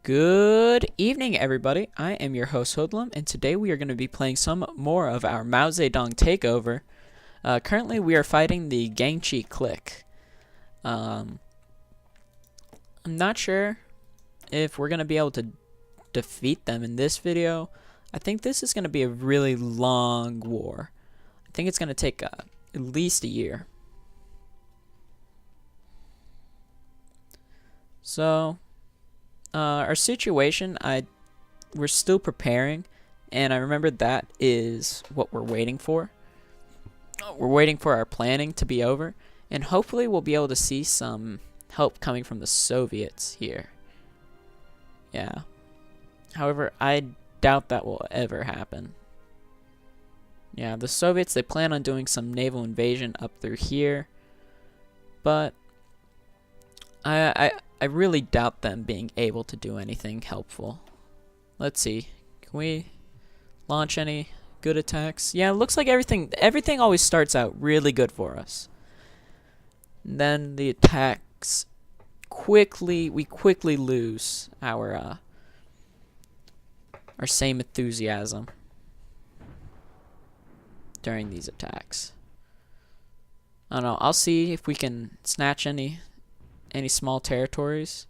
Good evening, everybody. I am your host, Hoodlum, and today we are going to be playing some more of our Mao Zedong Takeover. Currently, we are fighting the Gangchi clique. I'm not sure if we're going to be able to defeat them in this video. I think this is going to be a really long war. I think it's going to take at least a year. So, our situation, we're still preparing, and I remember that is what we're waiting for. We're waiting for our planning to be over, and hopefully we'll be able to see some help coming from the Soviets here. Yeah. However, I doubt that will ever happen. Yeah, the Soviets, they plan on doing some naval invasion up through here, but I really doubt them being able to do anything helpful. Let's see. Can we launch any good attacks? Yeah, it looks like everything always starts out really good for us. And then the attacks we quickly lose our same enthusiasm during these attacks. I don't know. I'll see if we can snatch any small territories.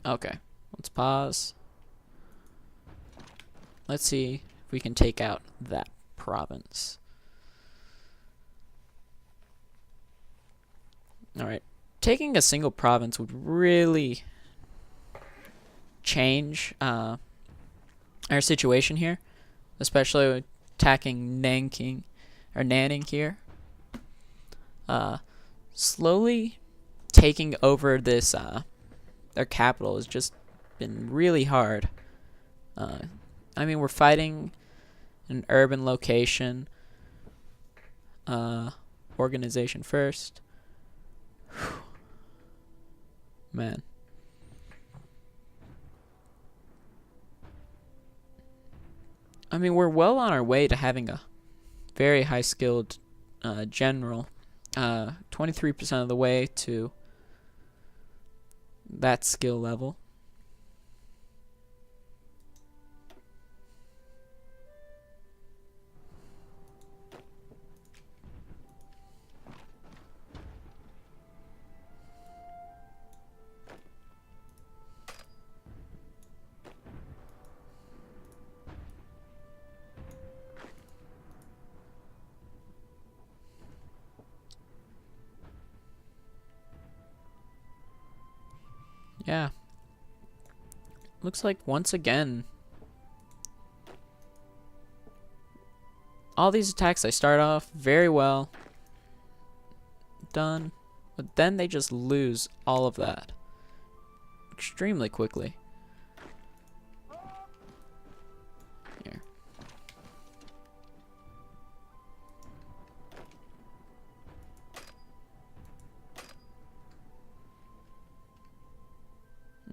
Okay, let's pause. Let's see if we can take out that province. Alright, taking a single province would really change our situation here, especially attacking Nanking or Nanning here. Slowly taking over this their capital has just been really hard. I mean, we're fighting an urban location. Organization first. Whew. Man. I mean, we're well on our way to having a very high skilled general. 23% of the way to that skill level. Yeah. Looks like once again, all these attacks I start off very well done, but then they just lose all of that extremely quickly. Here.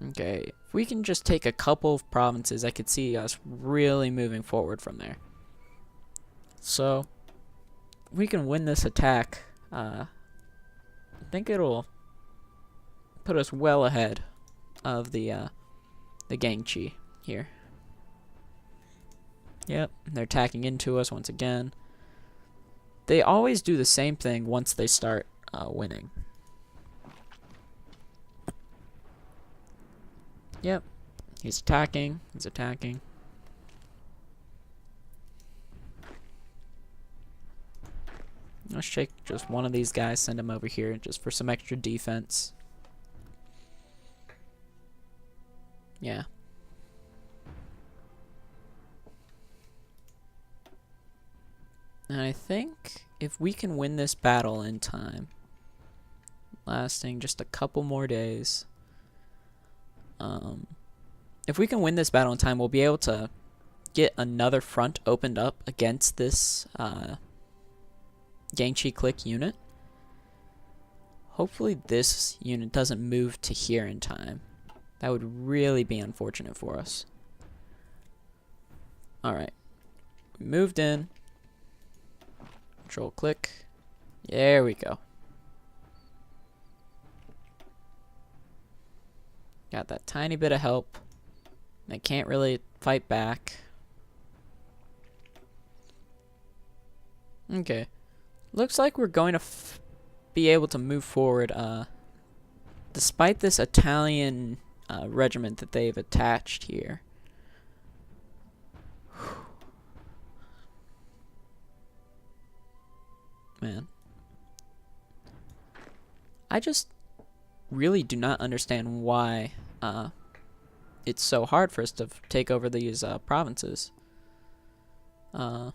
Okay, if we can just take a couple of provinces, I could see us really moving forward from there. So, we can win this attack. I think it'll put us well ahead of the Gangchi here. Yep, they're attacking into us once again. They always do the same thing once they start winning. Yep, he's attacking. He's attacking. Let's take just one of these guys, send him over here just for some extra defense. Yeah. And I think if we can win this battle in time, lasting just a couple more days, if we can win this battle in time, we'll be able to get another front opened up against this Gangchi clique unit. Hopefully this unit doesn't move to here in time. That would really be unfortunate for us. Alright. We moved in. Control click. There we go. Got that tiny bit of help. They can't really fight back. Okay. Looks like we're going to be able to move forward, despite this Italian regiment that they've attached here. Man. I just really do not understand why it's so hard for us to take over these provinces. I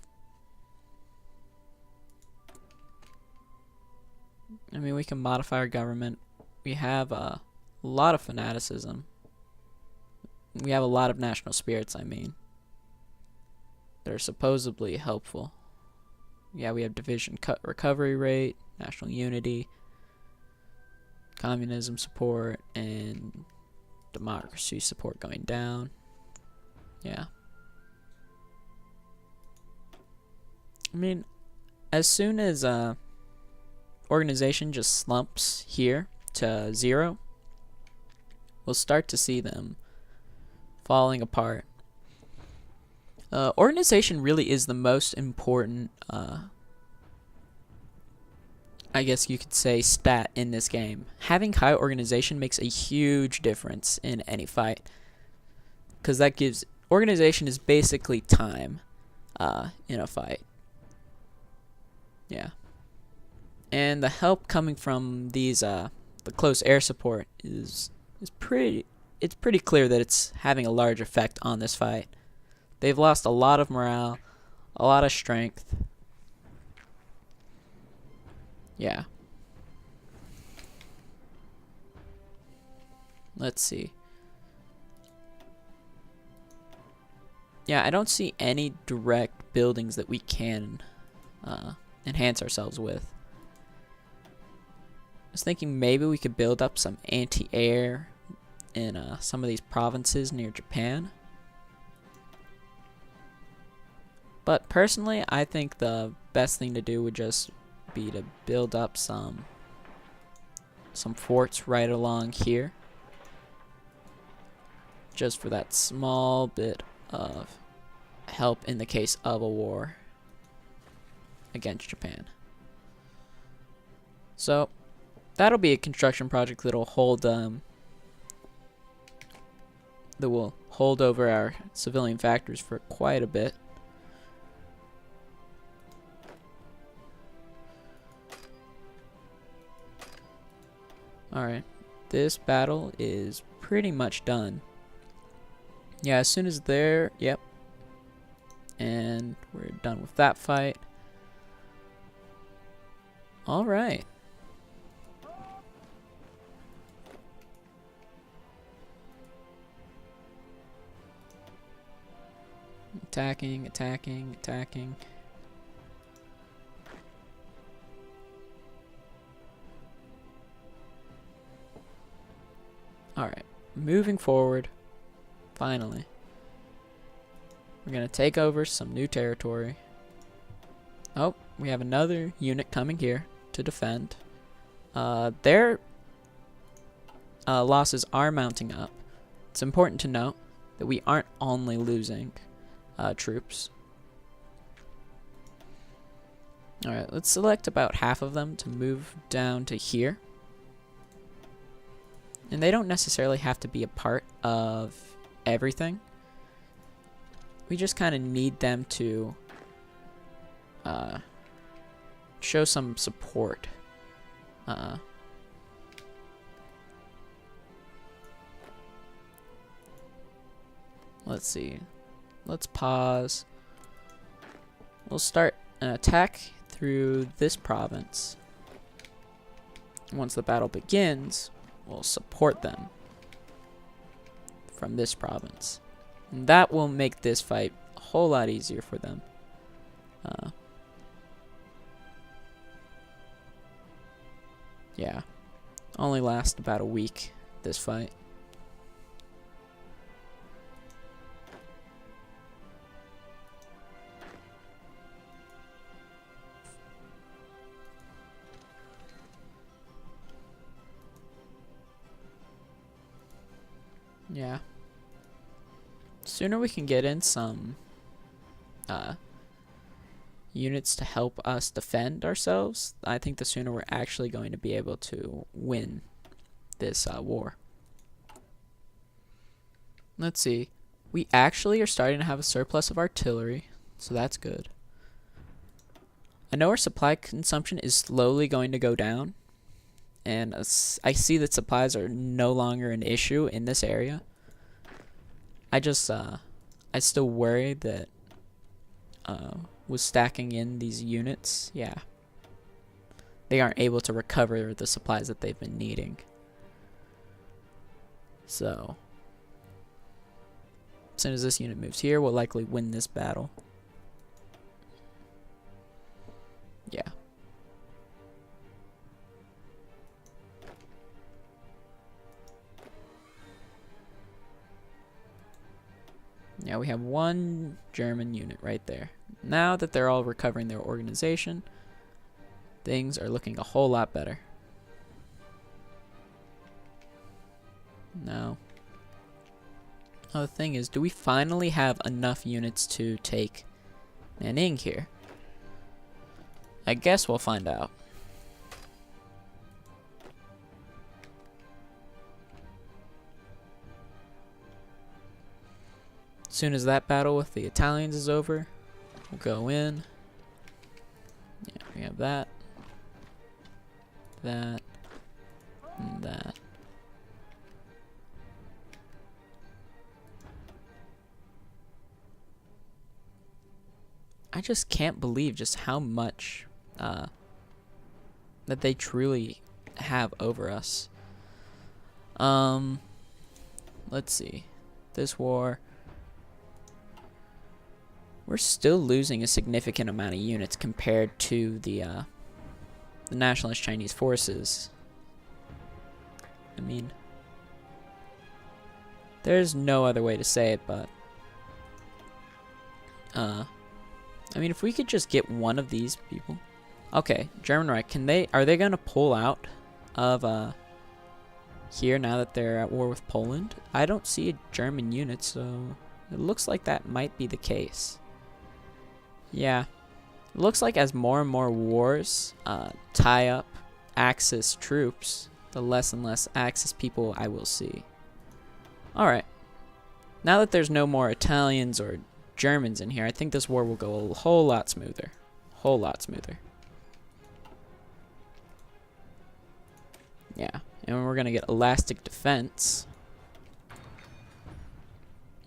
mean, we can modify our government. We have a lot of fanaticism. We have a lot of national spirits, I mean. They're supposedly helpful. Yeah, we have division cut recovery rate, national unity, communism support, and democracy support going down. Yeah. I mean, as soon as organization just slumps here to 0, we'll start to see them falling apart. Organization really is the most important, I guess you could say, stat in this game. Having high organization makes a huge difference in any fight, because that gives organization is basically time in a fight. Yeah. And the help coming from these the close air support is pretty clear that it's having a large effect on this fight. They've lost a lot of morale, a lot of strength. Yeah. Let's see. Yeah, I don't see any direct buildings that we can enhance ourselves with. I was thinking maybe we could build up some anti-air in some of these provinces near Japan. But personally, I think the best thing to do would just be to build up some forts right along here. Just for that small bit of help in the case of a war against Japan. So that'll be a construction project that'll hold that will hold over our civilian factories for quite a bit. Alright, this battle is pretty much done. Yeah, as soon as they're, yep. And we're done with that fight. Alright. Attacking, attacking, attacking. Alright, moving forward, finally. We're going to take over some new territory. Oh, we have another unit coming here to defend. Their losses are mounting up. It's important to note that we aren't only losing troops. Alright, let's select about half of them to move down to here. And they don't necessarily have to be a part of everything. We just kind of need them to show some support. Let's see. Let's pause. We'll start an attack through this province. Once the battle begins, we'll support them from this province. And that will make this fight a whole lot easier for them. Yeah. Only lasts about a week, this fight. Yeah. Sooner we can get in some units to help us defend ourselves, I think the sooner we're actually going to be able to win this war. Let's see. We actually are starting to have a surplus of artillery, so that's good. I know our supply consumption is slowly going to go down, and I see that supplies are no longer an issue in this area. I still worry that with stacking in these units, yeah, they aren't able to recover the supplies that they've been needing. So, as soon as this unit moves here, we'll likely win this battle. Yeah. Yeah, we have one German unit right there. Now that they're all recovering their organization, things are looking a whole lot better. Now, the thing is, do we finally have enough units to take Nanning here? I guess we'll find out. As soon as that battle with the Italians is over, we'll go in. Yeah, we have that, and that. I just can't believe just how much that they truly have over us. Let's see. This war, we're still losing a significant amount of units compared to the nationalist Chinese forces. I mean, there's no other way to say it, but I mean, if we could just get one of these people. Okay, German Reich, are they going to pull out of here now that they're at war with Poland? I don't see a German unit, so it looks like that might be the case. Yeah, it looks like as more and more wars tie up Axis troops, the less and less Axis people I will see. Alright, now that there's no more Italians or Germans in here, I think this war will go a whole lot smoother. Whole lot smoother. Yeah, and we're gonna get elastic defense,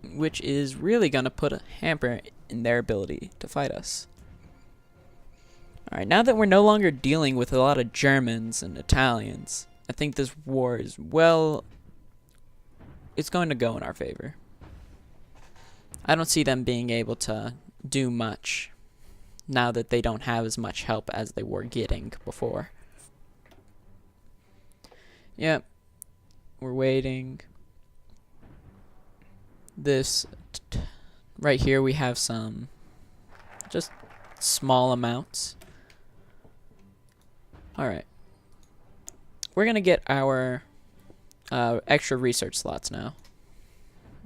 which is really gonna put a hamper in their ability to fight us. Alright, now that we're no longer dealing with a lot of Germans and Italians, I think this war is, well, it's going to go in our favor. I don't see them being able to do much now that they don't have as much help as they were getting before. Yep, we're waiting. This right here, we have some just small amounts. Alright, we're gonna get our extra research slots now.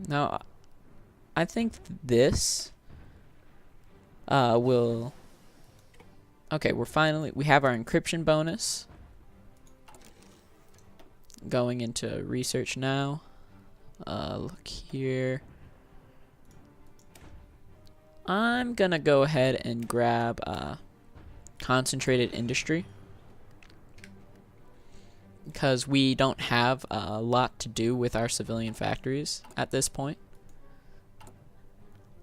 Now, I think this will... Okay, we have our encryption bonus going into research now. Look here. I'm gonna go ahead and grab concentrated industry, because we don't have a lot to do with our civilian factories at this point.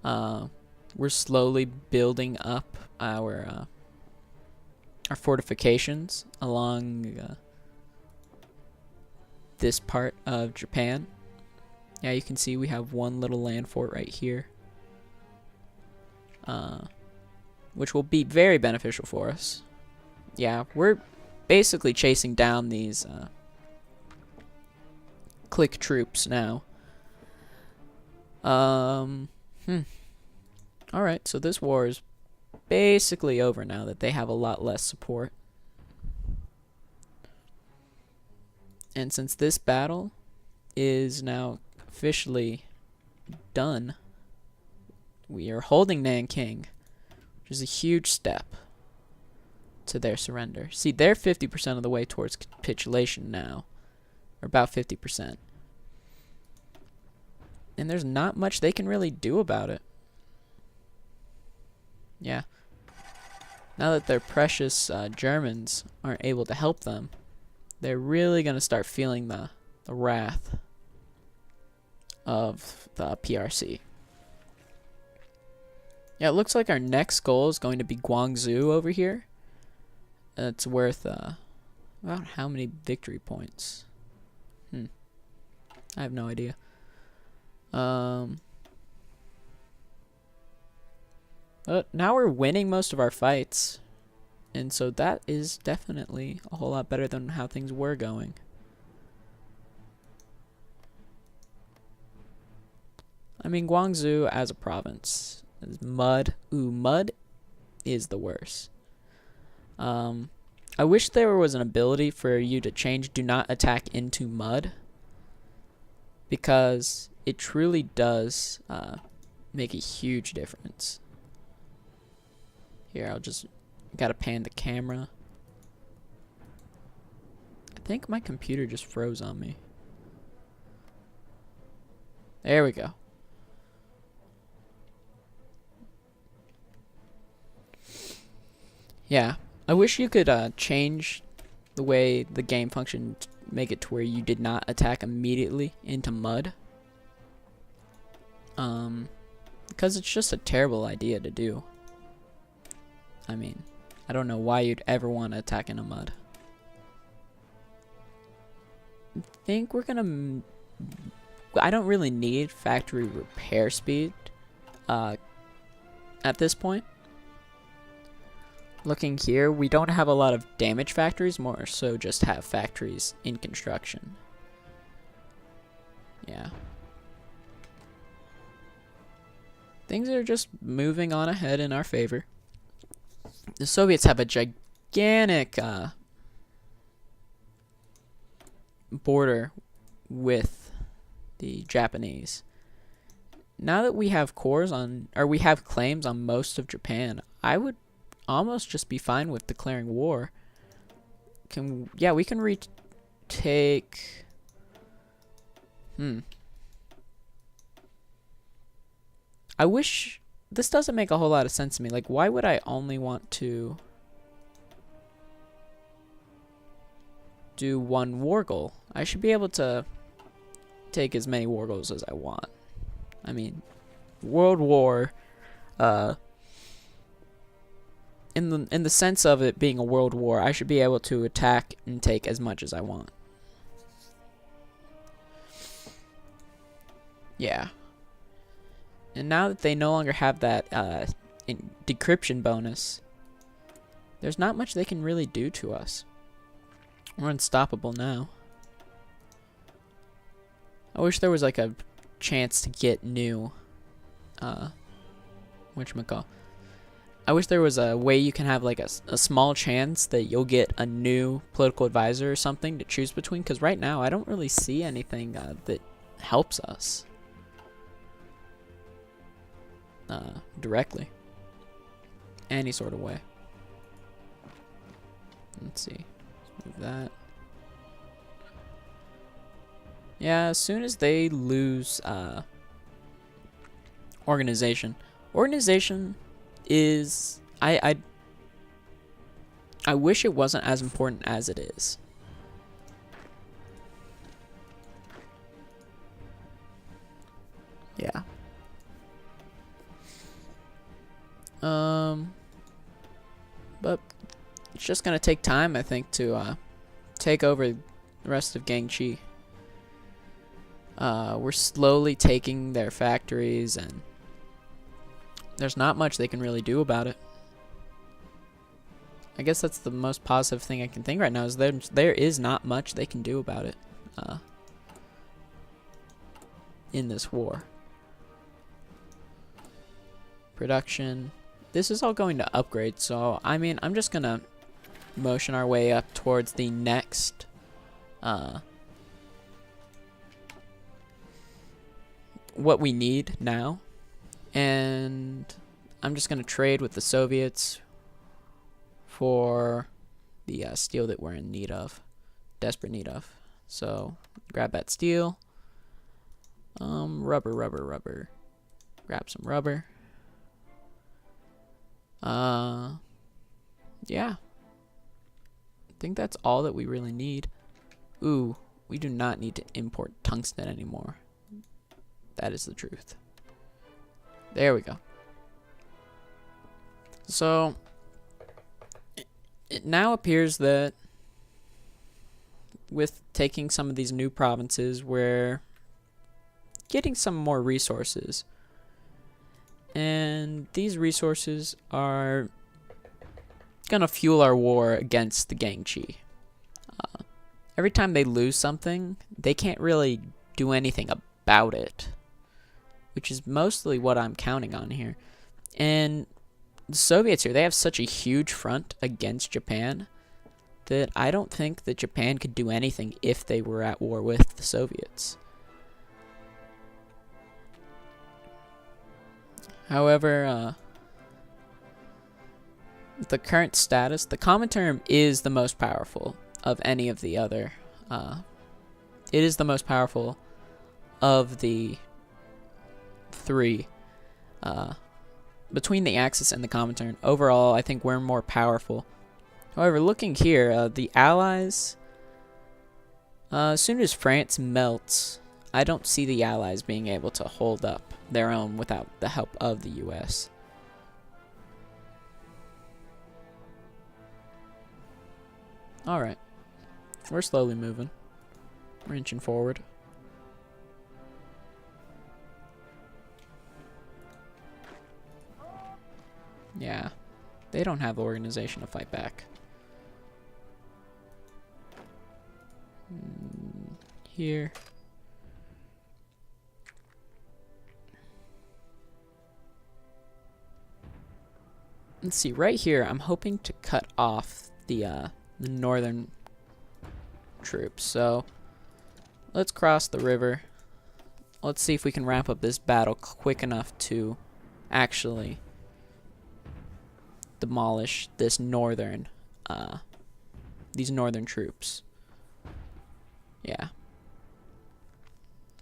We're slowly building up our fortifications along this part of Japan. Yeah, you can see we have one little land fort right here, which will be very beneficial for us. Yeah, we're basically chasing down these click troops now. Alright, so this war is basically over now that they have a lot less support. And since this battle is now officially done. We are holding Nanking, which is a huge step to their surrender. See, they're 50% of the way towards capitulation now, or about 50%. And there's not much they can really do about it. Yeah. Now that their precious Germans aren't able to help them, they're really going to start feeling the wrath of the PRC. Yeah, it looks like our next goal is going to be Guangzhou over here. It's worth about how many victory points? I have no idea. But now we're winning most of our fights, and so that is definitely a whole lot better than how things were going. I mean, Guangzhou as a province is mud. Ooh, mud is the worst. I wish there was an ability for you to change do not attack into mud, because it truly does make a huge difference. Here, I'll just gotta pan the camera. I think my computer just froze on me. There we go. Yeah, I wish you could change the way the game functioned, make it to where you did not attack immediately into mud. Because it's just a terrible idea to do. I mean, I don't know why you'd ever want to attack into mud. I think we're gonna... I don't really need factory repair speed at this point. Looking here, we don't have a lot of damage factories, more so just have factories in construction. Yeah. Things are just moving on ahead in our favor. The Soviets have a gigantic border with the Japanese. Now that we have cores on, or we have claims on most of Japan, I would almost just be fine with declaring war. Yeah, we can retake. I wish this doesn't make a whole lot of sense to me. Like, why would I only want to do one war goal? I should be able to take as many war goals as I want. I mean, World War, in the sense of it being a world war, I should be able to attack and take as much as I want. Yeah. And now that they no longer have that decryption bonus, there's not much they can really do to us. We're unstoppable now. I wish there was like a chance to get new whatchamacall. I wish there was a way you can have like a small chance that you'll get a new political advisor or something to choose between, because right now I don't really see anything that helps us directly, any sort of way. Let's see. Let's move that. Yeah, as soon as they lose organization is I wish it wasn't as important as it is. Yeah. But it's just gonna take time, I think, to take over the rest of Gangchi. We're slowly taking their factories, and there's not much they can really do about it. I guess that's the most positive thing I can think right now, is there is not much they can do about it in this war. Production. This is all going to upgrade, so I mean, I'm just gonna motion our way up towards the next what we need now. And I'm just going to trade with the Soviets for the steel that we're in need of. Desperate need of. So, grab that steel. Rubber. Grab some rubber. Yeah. I think that's all that we really need. Ooh, we do not need to import tungsten anymore. That is the truth. There we go. So, it now appears that with taking some of these new provinces, we're getting some more resources. And these resources are gonna fuel our war against the Gangchi. Every time they lose something, they can't really do anything about it, which is mostly what I'm counting on here. And the Soviets here, they have such a huge front against Japan that I don't think that Japan could do anything if they were at war with the Soviets. However, the current status, the Comintern is the most powerful of any of the other. It is the most powerful of the three. Between the Axis and the Comintern, overall, I think we're more powerful. However, looking here, the Allies, as soon as France melts, I don't see the Allies being able to hold up their own without the help of the US. Alright. We're slowly moving. We're inching forward. Yeah. They don't have the organization to fight back. Here. Let's see, right here, I'm hoping to cut off the northern troops. So, let's cross the river. Let's see if we can wrap up this battle quick enough to actually demolish this these northern troops. Yeah.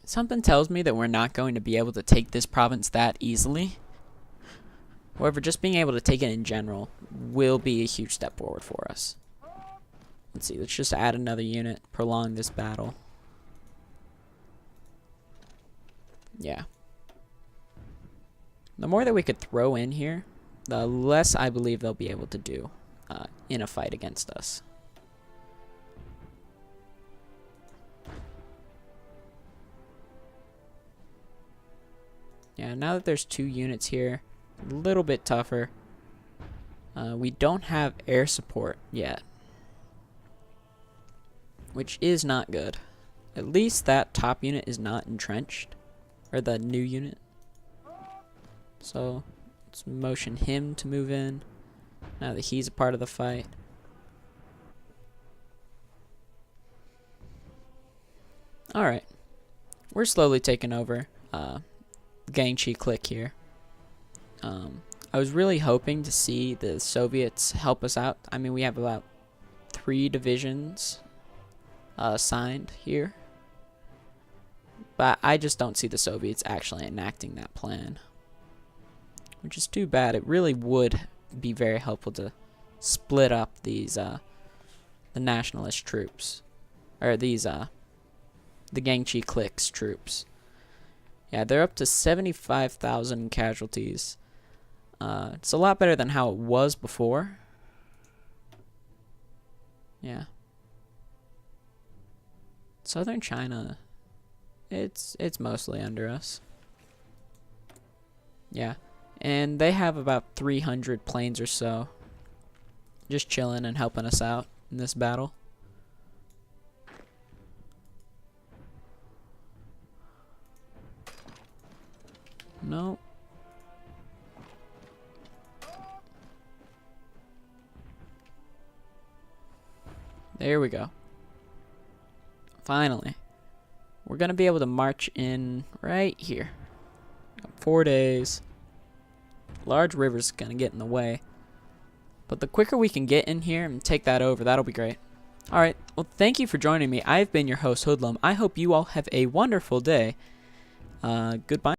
Something tells me that we're not going to be able to take this province that easily. However, just being able to take it in general will be a huge step forward for us. Let's see, let's just add another unit, prolong this battle. Yeah. The more that we could throw in here, the less I believe they'll be able to do in a fight against us. Yeah, now that there's 2 units here, a little bit tougher. We don't have air support yet, which is not good. At least that top unit is not entrenched, or the new unit. So let's motion him to move in now that he's a part of the fight. Alright, we're slowly taking over Gangchi clique here. I was really hoping to see the Soviets help us out. I mean, we have about 3 divisions assigned here. But I just don't see the Soviets actually enacting that plan, which is too bad. It really would be very helpful to split up these the nationalist troops, or these the Gangchi clique's troops. Yeah, they're up to 75,000 casualties. It's a lot better than how it was before. Yeah. Southern China, it's mostly under us. Yeah. And they have about 300 planes or so just chilling and helping us out in this battle. No. There we go. Finally. We're going to be able to march in right here. 4 days. Large river's gonna get in the way. But the quicker we can get in here and take that over, that'll be great. Alright, well, thank you for joining me. I've been your host, Hoodlum. I hope you all have a wonderful day. Goodbye.